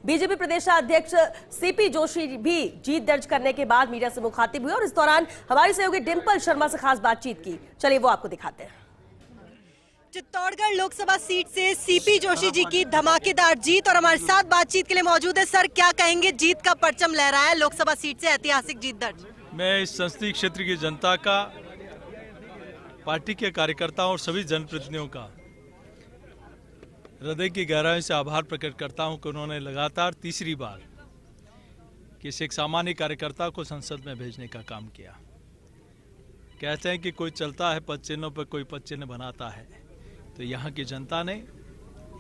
BJP प्रदेशाध्यक्ष CP Joshi भी जीत दर्ज करने के बाद मीडिया से मुखातिब हुए और इस दौरान हमारी सहयोगी डिंपल शर्मा से खास बातचीत की। चलिए वो आपको दिखाते हैं। चित्तौड़गढ़ लोकसभा सीट से सीपी जोशी जी की धमाकेदार जीत और हमारे साथ बातचीत के लिए मौजूद है। सर, क्या कहेंगे, जीत का परचम लहराया है, लोकसभा सीट से ऐतिहासिक जीत दर्ज। मैं इस संसदीय क्षेत्र की जनता का, पार्टी के कार्यकर्ताओं और सभी जनप्रतिनिधियों का हृदय की गहराई से आभार प्रकट करता हूं कि उन्होंने लगातार तीसरी बार किसी एक सामान्य कार्यकर्ता को संसद में भेजने का काम किया। कहते हैं कि कोई चलता है पद चिन्हों पर, कोई पद चिन्ह बनाता है, तो यहाँ की जनता ने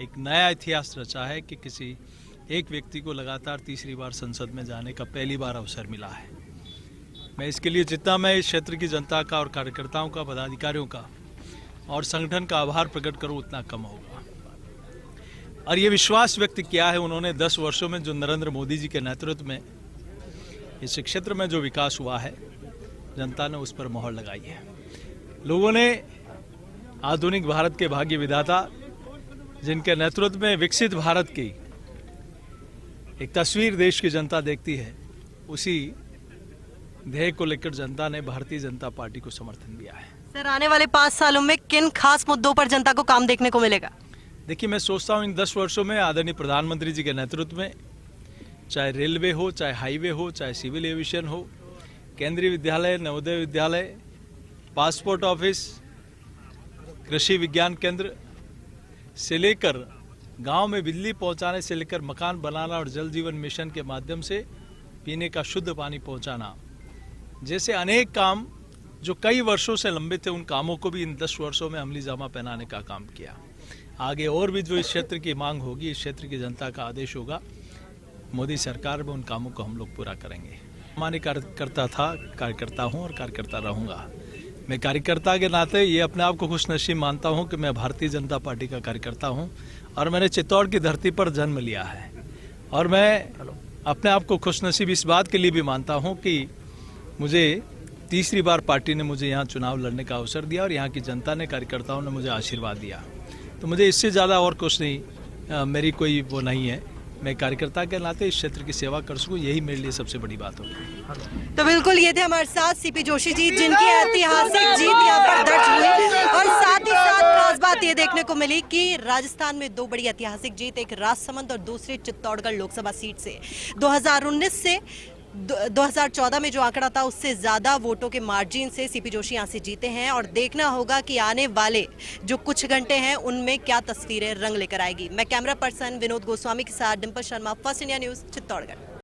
एक नया इतिहास रचा है कि किसी एक व्यक्ति को लगातार तीसरी बार संसद में जाने का पहली बार अवसर मिला है। मैं इसके लिए जितना मैं इस क्षेत्र की जनता का और कार्यकर्ताओं का, पदाधिकारियों का और संगठन का आभार प्रकट करूं उतना कम होगा। और ये विश्वास व्यक्त किया है उन्होंने 10 वर्षों में जो नरेंद्र मोदी जी के नेतृत्व में इस क्षेत्र में जो विकास हुआ है, जनता ने उस पर मोहर लगाई है। लोगों ने आधुनिक भारत के भाग्य विधाता, जिनके नेतृत्व में विकसित भारत की एक तस्वीर देश की जनता देखती है, उसी ध्येय को लेकर जनता ने भारतीय जनता पार्टी को समर्थन दिया है। सर, आने वाले 5 सालों में किन खास मुद्दों पर जनता को काम देखने को मिलेगा? देखिए, मैं सोचता हूँ इन 10 वर्षों में आदरणीय प्रधानमंत्री जी के नेतृत्व में, चाहे रेलवे हो, चाहे हाईवे हो, चाहे सिविल एविएशन हो, केंद्रीय विद्यालय, नवोदय विद्यालय, पासपोर्ट ऑफिस, कृषि विज्ञान केंद्र से लेकर गांव में बिजली पहुंचाने से लेकर मकान बनाना और जल जीवन मिशन के माध्यम से पीने का शुद्ध पानी पहुंचाना जैसे अनेक काम जो कई वर्षों से लंबित थे, उन कामों को भी इन 10 वर्षों में अमली जामा पहनाने का काम किया। आगे और भी जो इस क्षेत्र की मांग होगी, इस क्षेत्र की जनता का आदेश होगा, मोदी सरकार में उन कामों को हम लोग पूरा करेंगे। सामान्य कार्यकर्ता था, कार्यकर्ता हूँ और कार्यकर्ता रहूँगा। मैं कार्यकर्ता के नाते ये अपने आप को खुशनसीब मानता हूँ कि मैं भारतीय जनता पार्टी का कार्यकर्ता हूँ और मैंने चित्तौड़ की धरती पर जन्म लिया है। और मैं अपने आप को खुशनसीब इस बात के लिए भी मानता हूँ कि मुझे तीसरी बार पार्टी ने मुझे यहाँ चुनाव लड़ने का अवसर दिया और यहाँ की जनता ने, कार्यकर्ताओं ने मुझे आशीर्वाद दिया। तो मुझे इससे ज़्यादा और कुछ नहीं, मेरी कोई वो नहीं है। मैं कार्यकर्ता के नाते इस क्षेत्र की सेवा कर सकूं, यही मेरे लिए सबसे बड़ी बात होगी। तो बिल्कुल ये थे हमारे साथ सीपी जोशी जी, जिनकी ऐतिहासिक जीत यहाँ पर दर्ज हुई और साथ ही साथ खास बात ये देखने को मिली कि राजस्थान में 2 बड़ी ऐतिहासिक जीत, एक राजसमंद और दूसरी चित्तौड़गढ़ लोकसभा सीट से 2019 से 2014 में जो आंकड़ा था उससे ज्यादा वोटों के मार्जिन से सीपी जोशी यहाँ से जीते हैं। और देखना होगा कि आने वाले जो कुछ घंटे हैं उनमें क्या तस्वीरें रंग लेकर आएगी। मैं कैमरा पर्सन विनोद गोस्वामी के साथ Dimple Sharma, first India news, Chittorgarh.